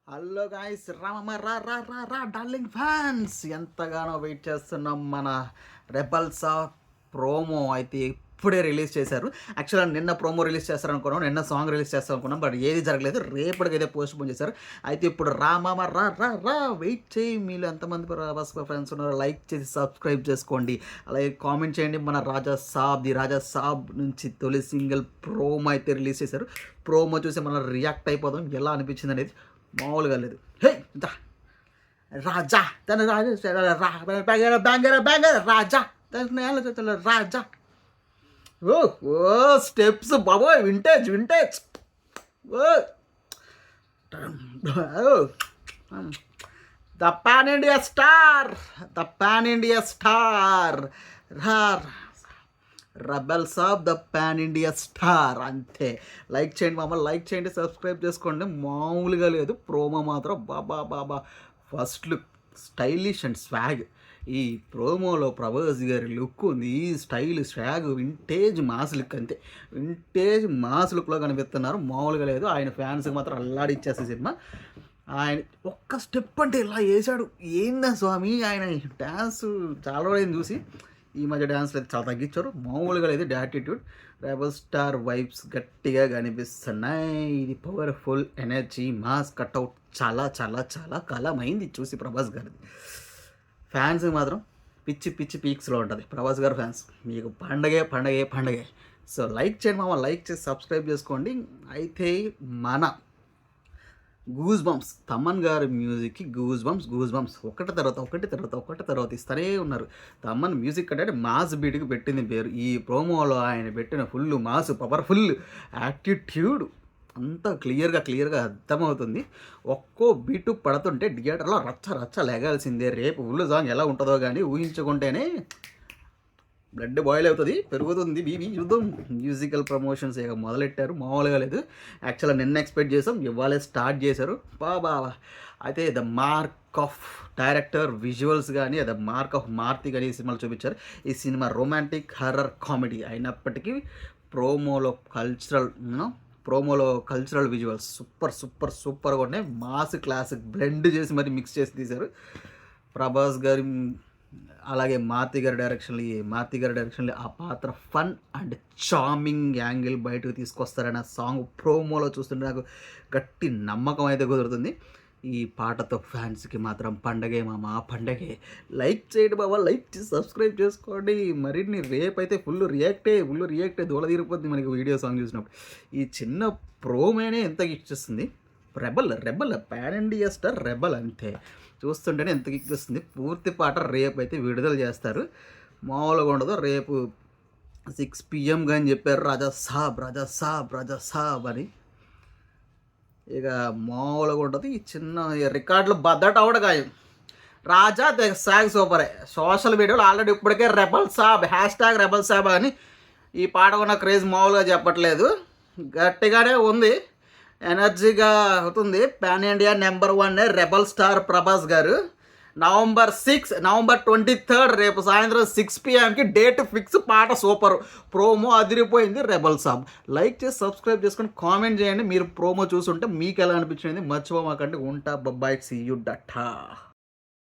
Hello guys, Ramamma రా రా రా రా డార్లింగ్ ఫ్యాన్స్, ఎంతగానో వెయిట్ చేస్తున్నాం. మన రెబల్స్ ప్రోమో అయితే ఇప్పుడే రిలీజ్ చేశారు. యాక్చువల్గా నిన్న ప్రోమో రిలీజ్ చేస్తారనుకున్నాం, నిన్న సాంగ్ రిలీజ్ చేస్తారనుకున్నాం, బట్ ఏది జరగలేదు. రేపటికైతే పోస్ట్ పోన్ చేశారు. అయితే ఇప్పుడు రామమ్మ రా రా రా వెయిట్ చేయి. మీరు ఎంతమంది ప్రభాస్ ఫ్యాన్స్ ఉన్నారో లైక్ చేసి సబ్స్క్రైబ్ చేసుకోండి, అలాగే కామెంట్ చేయండి. మన రాజా సాబ్ నుంచి తొలి సింగిల్ ప్రోమో అయితే రిలీజ్ చేశారు. ప్రోమో చూసి మనం రియాక్ట్ అయిపోదాం, ఎలా అనిపించింది అనేది. మామూలుగా లేదు. హే రాజా తన రాజా తన రాజా. ఓ ఓ స్టెప్స్ బాబోయ్, vintage vintage. Oh the pan India star, the pan India star, rebels of the pan India star. అంతే. లైక్ చేయండి మామ, లైక్ చేయండి, సబ్స్క్రైబ్ చేసుకోండి. మామూలుగా లేదు ప్రోమో మాత్రం. బాబా బాబా first look stylish and swag. ఈ ప్రోమోలో ప్రభాస్ గారి లుక్ ఉంది, style swag vintage mass look. అంతే, వింటేజ్ మాస్ లుక్లో కనిపిస్తున్నారు. మామూలుగా లేదు. ఆయన ఫ్యాన్స్కి మాత్రం అల్లాడిచ్చేసే సినిమా. ఆయన ఒక్క స్టెప్ అంటే ఇలా వేసాడు. ఏందా స్వామి ఆయన డ్యాన్స్. చాలా రోజులైంది చూసి. ఈ మధ్య డ్యాన్స్లు అయితే చాలా తగ్గించారు. మామూలుగా లేదు యాటిట్యూడ్. రెబల్ స్టార్ వైబ్స్ గట్టిగా కనిపిస్తున్నాయి. ఇది పవర్ఫుల్ ఎనర్జీ మాస్ కట్అవుట్. చాలా చాలా చాలా కాలమైంది చూసి ప్రభాస్ గారిది. ఫ్యాన్స్కి మాత్రం పిచ్చి పిచ్చి పీక్స్లో ఉంటుంది ప్రభాస్ గారి ఫ్యాన్స్. మీకు పండగే పండగే పండగే. సో లైక్ చేయండి మామ, లైక్ చేసి సబ్స్క్రైబ్ చేసుకోండి. అయితే మన గూస్ బంప్స్, తమన్ గారి మ్యూజిక్కి గూస్ బంప్స్ ఒకటి తర్వాత ఇస్తూనే ఉన్నారు. తమన్ మ్యూజిక్ అంటే మాస్ బీట్కి పెట్టింది పేరు. ఈ ప్రోమోలో ఆయన పెట్టిన ఫుల్ మాస్, పవర్ఫుల్ యాటిట్యూడ్ అంతా క్లియర్గా అర్థమవుతుంది. ఒక్కో బీటు పడుతుంటే థియేటర్లో రచ్చ లేగాల్సిందే. రేపు ఫుల్ సాంగ్ ఎలా ఉంటుందో కానీ ఊహించుకుంటేనే బ్లడ్ బాయిల్ అవుతుంది, పెరుగుతుంది బీబీ. చూద్దాం. మ్యూజికల్ ప్రమోషన్స్ ఇక మొదలెట్టారు. మామూలుగా లేదు. యాక్చువల్గా నిన్న ఎక్స్పెక్ట్ చేసాం, ఇవాళే స్టార్ట్ చేశారు. బాబా. అయితే the mark of director visuals కానీ, ద మార్క్ ఆఫ్ మార్తి కానీ ఈ సినిమాలు చూపించారు. ఈ సినిమా రొమాంటిక్ హర్రర్ కామెడీ అయినప్పటికీ ప్రోమోలో కల్చరల్ విజువల్స్ సూపర్గా ఉన్నాయి. మాస్ క్లాసిక్ బ్లెండ్ చేసి మరి మిక్స్ చేసి తీశారు ప్రభాస్ గారి. అలాగే మార్తి గారి డైరెక్షన్లో ఆ పాత్ర ఫన్ అండ్ చార్మింగ్ యాంగిల్ బయటకు తీసుకొస్తారన్న సాంగ్ ప్రోమోలో చూస్తుంటే నాకు గట్టి నమ్మకం అయితే కుదురుతుంది. ఈ పాటతో ఫ్యాన్స్కి మాత్రం పండగే మామ, పండగే. లైక్ చేయండి బాబా, లైక్ చేసి సబ్స్క్రైబ్ చేసుకోండి. మరిన్ని రేపైతే ఫుల్ రియాక్టే దూల తీరిపోద్ది మనకి వీడియో సాంగ్ చూసినప్పుడు. ఈ చిన్న ప్రోమోనే ఎంత ఇచ్చేస్తుంది. Rebel pan India star rebel. అంతే, చూస్తుంటేనే ఎంత కిక్కిస్తుంది. పూర్తి పాట రేపు అయితే విడుదల చేస్తారు. మామూలుగా ఉండదు. రేపు 6 PM అని చెప్పారు. రాజా సాబ్ అని. ఇక మామూలుగా ఉంటుంది. ఈ చిన్న రికార్డులు బద్దట అవడ ఖాయం. రాజా సాగ్ సూపరే. సోషల్ మీడియాలో ఆల్రెడీ ఇప్పటికే రెబల్ సాబ్ అని ఈ పాట ఉన్న క్రేజ్ మామూలుగా చెప్పట్లేదు, గట్టిగానే ఉంది, ఎనర్జీగా అవుతుంది. Pan India number 1 rebel star Prabhas గారు. నవంబర్ 23 రేపు సాయంత్రం 6 PMకి డేట్ ఫిక్స్. పాట సూపర్, ప్రోమో అదిరిపోయింది. రెబల్ సాబ్. లైక్ చేసి సబ్స్క్రైబ్ చేసుకొని కామెంట్ చేయండి. మీరు ప్రోమో చూసుంటే మీకు ఎలా అనిపించింది మర్చిపోమాకండి. ఉంటా. Bye, see you, data.